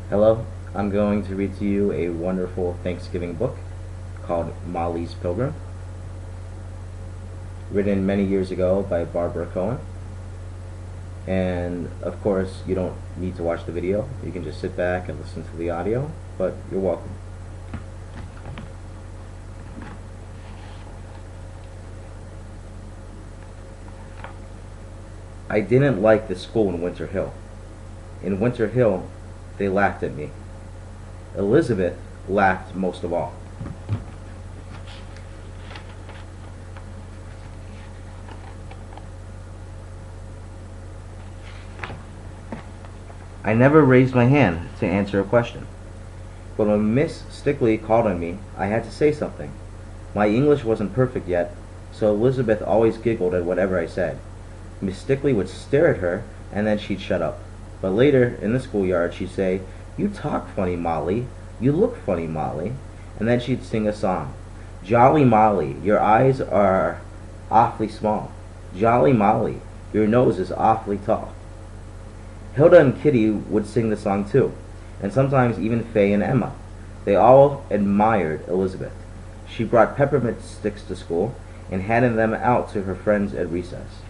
Hello, I'm going to read to you a wonderful Thanksgiving book called Molly's Pilgrim, written many years ago by Barbara Cohen. And of course, you don't need to watch the video. You can just sit back and listen to the audio, but you're welcome. I didn't like the school in Winter Hill. In Winter Hill, they laughed at me. Elizabeth laughed most of all. I never raised my hand to answer a question. But when Miss Stickley called on me, I had to say something. My English wasn't perfect yet, so Elizabeth always giggled at whatever I said. Miss Stickley would stare at her, and then she'd shut up. But later, in the schoolyard, she'd say, "You talk funny, Molly. You look funny, Molly." And then she'd sing a song. "Jolly Molly, your eyes are awfully small. Jolly Molly, your nose is awfully tall." Hilda and Kitty would sing the song too, and sometimes even Fay and Emma. They all admired Elizabeth. She brought peppermint sticks to school and handed them out to her friends at recess.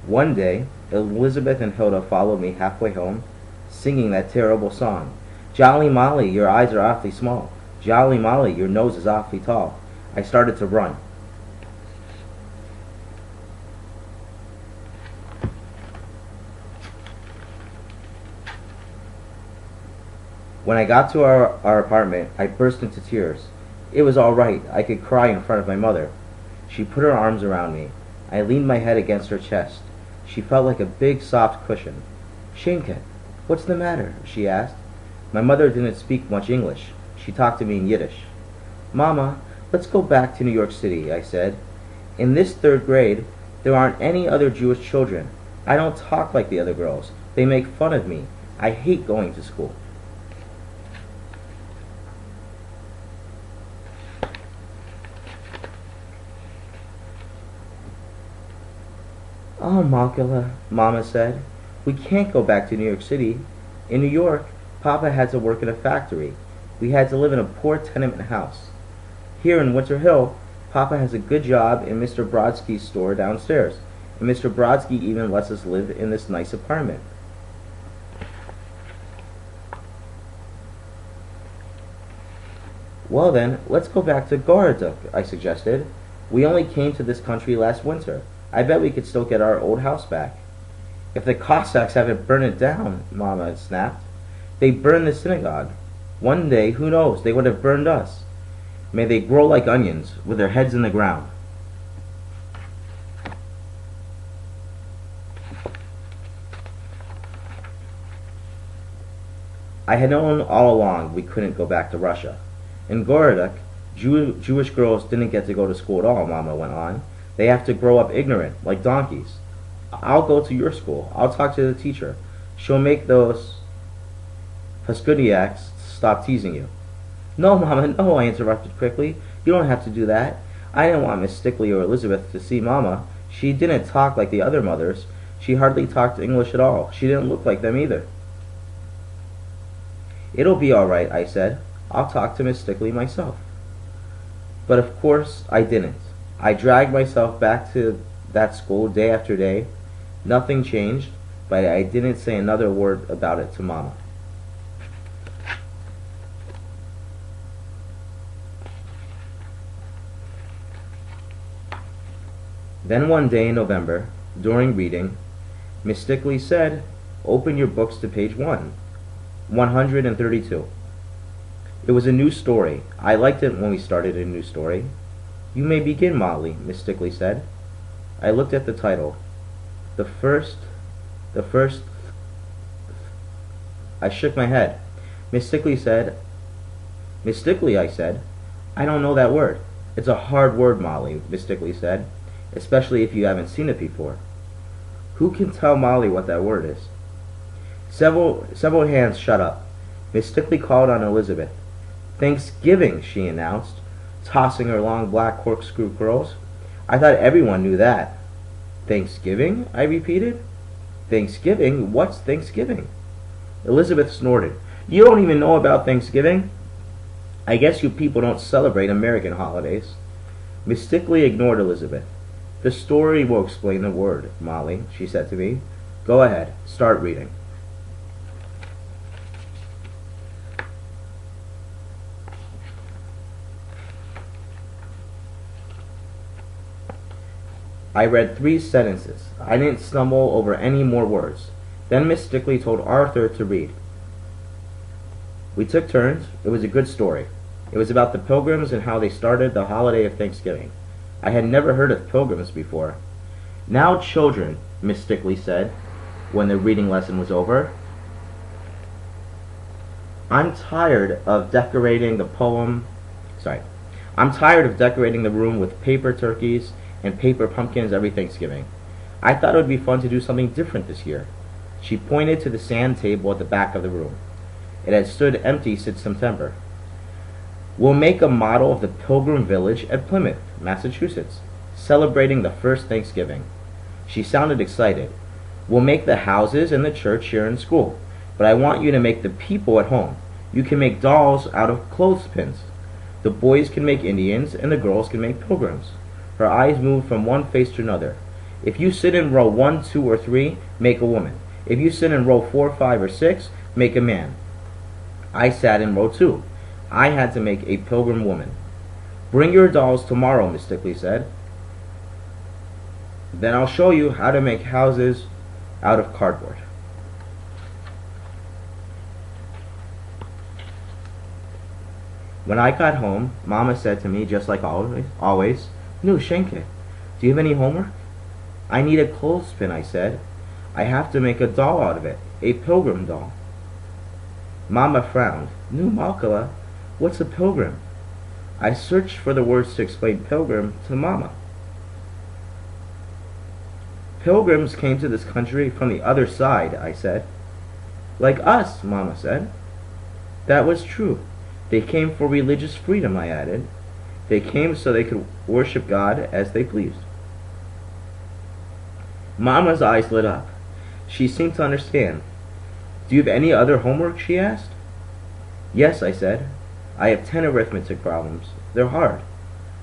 One day, Elizabeth and Hilda followed me halfway home, singing that terrible song. "Jolly Molly, your eyes are awfully small. Jolly Molly, your nose is awfully tall." I started to run. When I got to our apartment, I burst into tears. It was all right. I could cry in front of my mother. She put her arms around me. I leaned my head against her chest. She felt like a big, soft cushion. "Shinket, what's the matter?" she asked. My mother didn't speak much English. She talked to me in Yiddish. "Mama, let's go back to New York City," I said. "In this third grade, there aren't any other Jewish children. I don't talk like the other girls. They make fun of me. I hate going to school." "Oh, Malkala," Mama said, "we can't go back to New York City. In New York, Papa had to work in a factory. We had to live in a poor tenement house. Here in Winter Hill, Papa has a good job in Mr. Brodsky's store downstairs, and Mr. Brodsky even lets us live in this nice apartment." "Well then, let's go back to Goroduk," I suggested. "We only came to this country last winter. I bet we could still get our old house back." "If the Cossacks haven't burned it down," Mama snapped. "They burned the synagogue. One day, who knows, they would have burned us. May they grow like onions, with their heads in the ground." I had known all along we couldn't go back to Russia. In Goroduk, Jewish girls didn't get to go to school at all, Mama went on. They have to grow up ignorant, like donkeys. I'll go to your school. I'll talk to the teacher. She'll make those Paskudiaks stop teasing you." "No, Mama, no," I interrupted quickly. "You don't have to do that. I didn't want Miss Stickley or Elizabeth to see Mama. She didn't talk like the other mothers. She hardly talked English at all. She didn't look like them either." "It'll be all right," I said. "I'll talk to Miss Stickley myself." But of course I didn't. I dragged myself back to that school day after day. Nothing changed, but I didn't say another word about it to Mama. Then one day in November, during reading, Miss Stickley said, "Open your books to page 132. It was a new story. I liked it when we started a new story. "You may begin, Molly," Miss Stickley said. I looked at the title. The first... I shook my head. Miss Stickley, I said, "I don't know that word." "It's a hard word, Molly," Miss Stickley said, "especially if you haven't seen it before." "Who can tell Molly what that word is?" Several hands shut up. Miss Stickley called on Elizabeth. "Thanksgiving," she announced, tossing her long black corkscrew curls. I thought everyone knew that. Thanksgiving? I repeated. Thanksgiving? What's Thanksgiving? Elizabeth snorted. You don't even know about Thanksgiving? I guess you people don't celebrate American holidays. Miss Stickley ignored Elizabeth. The story will explain the word, Molly, she said to me. Go ahead, start reading. I read 3 sentences. I didn't stumble over any more words. Then Miss Stickley told Arthur to read. We took turns. It was a good story. It was about the Pilgrims and how they started the holiday of Thanksgiving. I had never heard of Pilgrims before. Now, children, Miss Stickley said, when the reading lesson was over, I'm tired of decorating the room with paper turkeys and paper pumpkins every Thanksgiving. I thought it would be fun to do something different this year. She pointed to the sand table at the back of the room. It had stood empty since September. We'll make a model of the Pilgrim Village at Plymouth, Massachusetts, celebrating the first Thanksgiving. She sounded excited. We'll make the houses and the church here in school, but I want you to make the people at home. You can make dolls out of clothespins. The boys can make Indians, and the girls can make pilgrims. Her eyes moved from one face to another. If you sit in row 1, 2, or 3, make a woman. If you sit in row 4, 5, or 6, make a man. I sat in row 2. I had to make a pilgrim woman. Bring your dolls tomorrow, Miss Stickley said. Then I'll show you how to make houses out of cardboard. When I got home, Mama said to me, just like always, No, Schenke, do you have any homework? I need a clothespin, I said. I have to make a doll out of it, a pilgrim doll. Mama frowned. Nu, Malkala, what's a pilgrim? I searched for the words to explain pilgrim to Mama. Pilgrims came to this country from the other side, I said. Like us, Mama said. That was true. They came for religious freedom, I added. They came so they could worship God as they pleased. Mama's eyes lit up. She seemed to understand. Do you have any other homework? She asked. Yes, I said. I have 10 arithmetic problems. They're hard.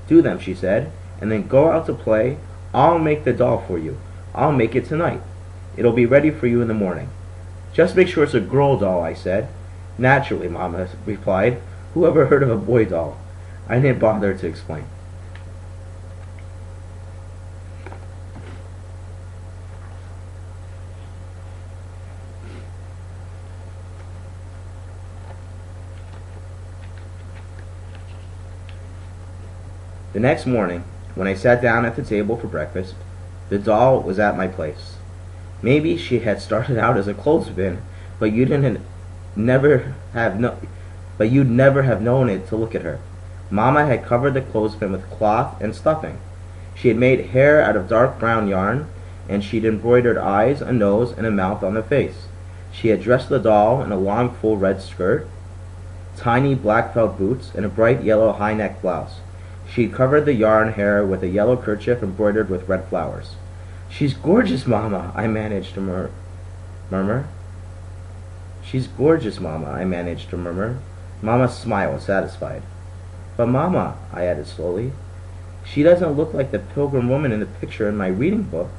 Do them, she said, and then go out to play. I'll make the doll for you. I'll make it tonight. It'll be ready for you in the morning. Just make sure it's a girl doll, I said. Naturally, Mama replied. Who ever heard of a boy doll? I didn't bother to explain. The next morning, when I sat down at the table for breakfast, the doll was at my place. Maybe she had started out as a clothespin, but you'd never have known it to look at her. Mama had covered the clothespin with cloth and stuffing. She had made hair out of dark brown yarn, and she'd embroidered eyes, a nose, and a mouth on the face. She had dressed the doll in a long, full red skirt, tiny black felt boots, and a bright yellow high-neck blouse. She covered the yarn hair with a yellow kerchief embroidered with red flowers. She's gorgeous, Mama, I managed to murmur. She's gorgeous, Mama, I managed to murmur. Mama smiled, satisfied. But Mama, I added slowly, she doesn't look like the pilgrim woman in the picture in my reading book.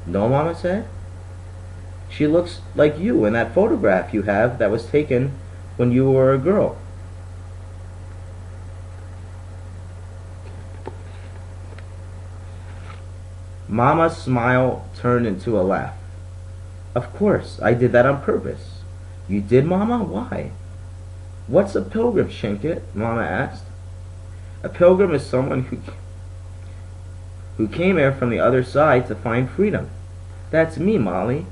No, Mama said. She looks like you in that photograph you have that was taken when you were a girl. Mama's smile turned into a laugh. Of course, I did that on purpose. You did, Mama? Why? What's a pilgrim, Schenke? Mama asked. A pilgrim is someone who came here from the other side to find freedom. That's me, Molly.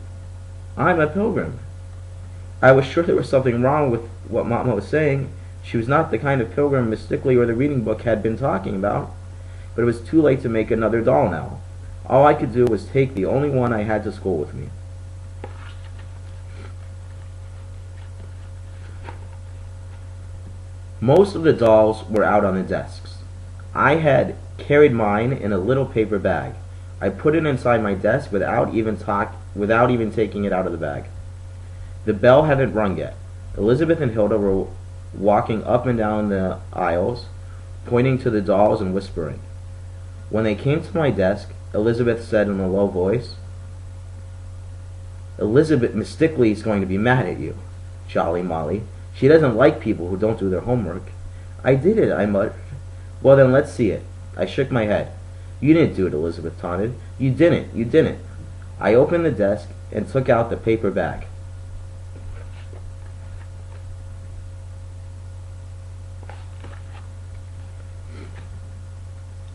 I'm a pilgrim. I was sure there was something wrong with what Mama was saying. She was not the kind of pilgrim Miss Stickley or the reading book had been talking about. But it was too late to make another doll now. All I could do was take the only one I had to school with me. Most of the dolls were out on the desks. I had carried mine in a little paper bag. I put it inside my desk without even taking it out of the bag. The bell hadn't rung yet. Elizabeth and Hilda were walking up and down the aisles, pointing to the dolls and whispering. When they came to my desk, Elizabeth said in a low voice, "Elizabeth, Miss Stickley's going to be mad at you." Jolly Molly. "She doesn't like people who don't do their homework." "I did it," I muttered. "Well, then let's see it." I shook my head. "You didn't do it," Elizabeth taunted. "You didn't. You didn't." I opened the desk and took out the paper bag.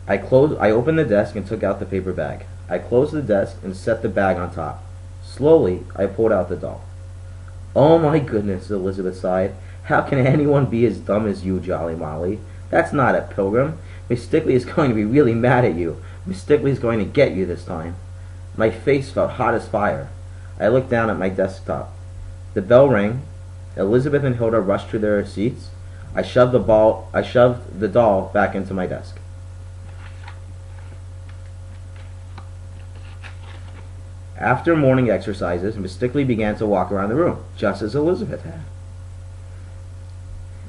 I opened the desk and took out the paper bag. I closed the desk and set the bag on top. Slowly, I pulled out the doll. "Oh my goodness," Elizabeth sighed. "How can anyone be as dumb as you, Jolly Molly? That's not a Pilgrim. Miss Stickley is going to be really mad at you. Miss Stickley is going to get you this time." My face felt hot as fire. I looked down at my desktop. The bell rang. Elizabeth and Hilda rushed to their seats. I shoved the doll back into my desk. After morning exercises, Miss Stickley began to walk around the room, just as Elizabeth had.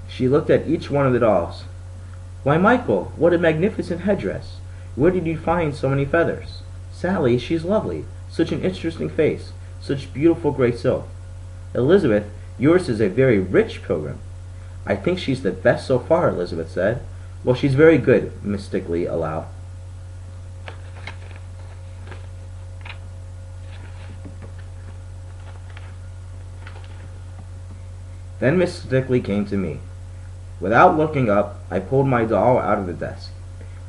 She looked at each one of the dolls. "Why, Michael, what a magnificent headdress! Where did you find so many feathers? Sally, she's lovely. Such an interesting face. Such beautiful gray silk. Elizabeth, yours is a very rich Pilgrim." "I think she's the best so far," Elizabeth said. "Well, she's very good," Miss Stickley allowed. Then Miss Stickley came to me. Without looking up, I pulled my doll out of the desk.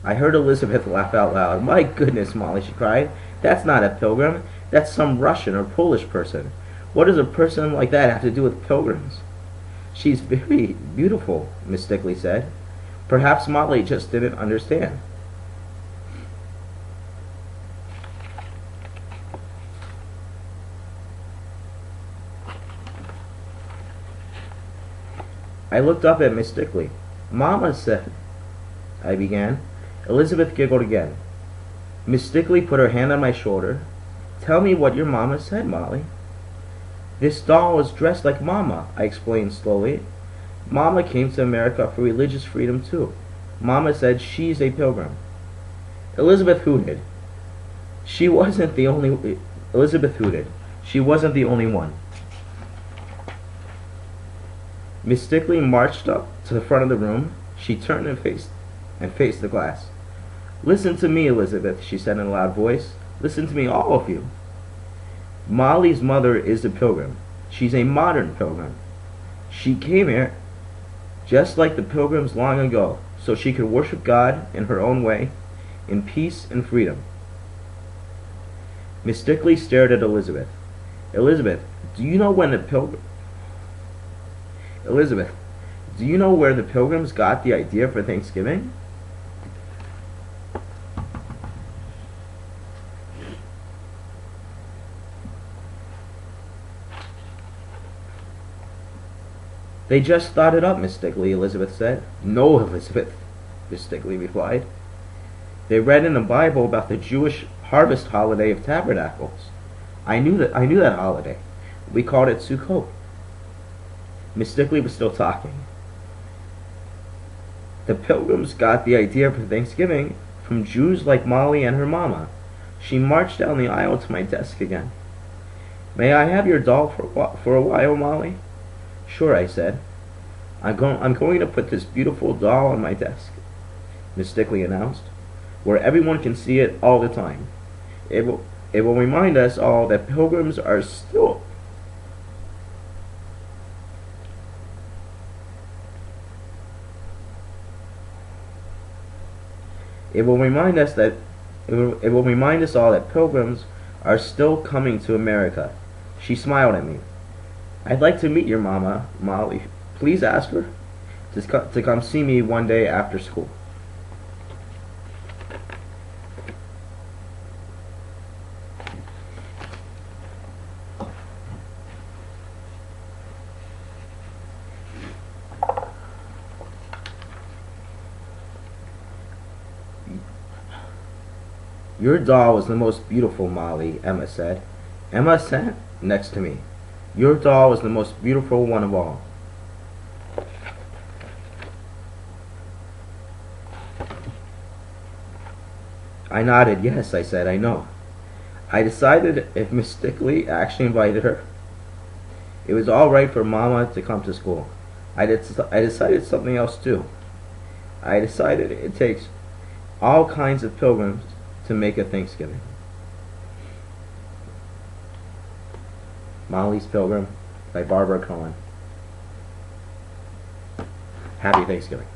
I heard Elizabeth laugh out loud. "My goodness, Molly," she cried. "That's not a Pilgrim. That's some Russian or Polish person. What does a person like that have to do with Pilgrims?" "She's very beautiful," Miss Stickley said. Perhaps Molly just didn't understand. I looked up at Miss Stickley. "Mamma said—" I began. Elizabeth giggled again. Miss Stickley put her hand on my shoulder. "Tell me what your mamma said, Molly." "This doll is dressed like Mamma," I explained slowly. "Mamma came to America for religious freedom too. Mamma said she's a Pilgrim." Elizabeth hooted. She wasn't the only... Elizabeth hooted. She wasn't the only one. Miss Stickley marched up to the front of the room. She turned and faced the class. "Listen to me, Elizabeth," she said in a loud voice. "Listen to me, all of you. Molly's mother is a Pilgrim. She's a modern Pilgrim. She came here just like the Pilgrims long ago, so she could worship God in her own way, in peace and freedom." Miss Stickley stared at Elizabeth. Elizabeth, do you know where the Pilgrims got the idea for Thanksgiving? "They just thought it up, Miss Stickley," Elizabeth said. "No, Elizabeth," Miss Stickley replied. "They read in the Bible about the Jewish harvest holiday of tabernacles. I knew that holiday. We called it Sukkot." Miss Stickley was still talking. "The Pilgrims got the idea for Thanksgiving from Jews like Molly and her mama." She marched down the aisle to my desk again. "May I have your doll for a while, Molly?" "Sure," I said. I'm going to put this beautiful doll on my desk," Miss Stickley announced, "where everyone can see it all the time. It will remind us all that Pilgrims are still..." It will remind us all that Pilgrims are still coming to America. She smiled at me. "I'd like to meet your mama, Molly. Please ask her to come see me one day after school." Your doll was the most beautiful, Molly, Emma said. Emma sat next to me. Your doll was the most beautiful one of all. I nodded. Yes, I said, I know. I decided if Miss Stickley actually invited her, it was all right for Mama to come to school. I decided something else too. I decided it takes all kinds of pilgrims to make a Thanksgiving. Molly's Pilgrim by Barbara Cohen. Happy Thanksgiving.